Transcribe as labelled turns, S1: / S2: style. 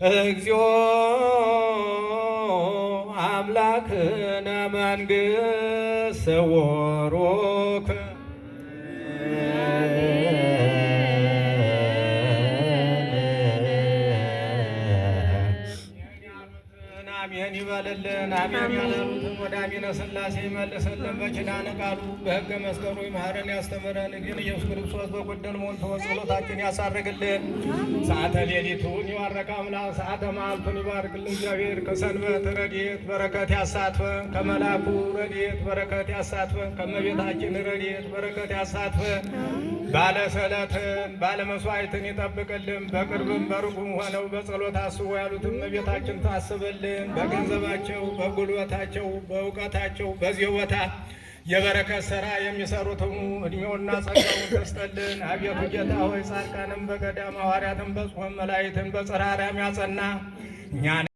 S1: እግዚኦ አምላክነ መንግሥት ሰወሮከ አሜን ይበልልን። አሜን ያሉትን ወደ አሜነ ሥላሴ ይመልስልን። በኪዳነ ቃሉ በሕገ መስቀሉ ይምሃረን ያስተምረን። ግን ኢየሱስ ክርስቶስ በጎደል ሞልቶ ጸሎታችን ያሳርግልን። ሰዓተ ሌሊቱን ይባርክ አምላክ፣ ሰዓተ መዓልቱን ይባርክልን እግዚአብሔር። ከሰንበት ረድኤት በረከት ያሳትፈን፣ ከመላኩ ረድኤት በረከት ያሳትፈን፣ ከእመቤታችን ረድኤት በረከት ያሳትፈን። ባለ ሰለትን ባለ መስዋዕትን ይጠብቅልን። በቅርብም በሩቁም ሆነው በጸሎት አስቦ ያሉትን እመቤታችን ታስብልን። በገንዘባቸው በጉልበታቸው በእውቀታቸው በዚህ ቦታ የበረከት ሥራ የሚሰሩትም እድሜውና ጸጋውን ተስጠልን። አቤቱ ጌታ ሆይ ጻድቃንም በገዳም ሐዋርያትን በጾም መላእክትን በጽርሐ አርያም ያጸና እኛን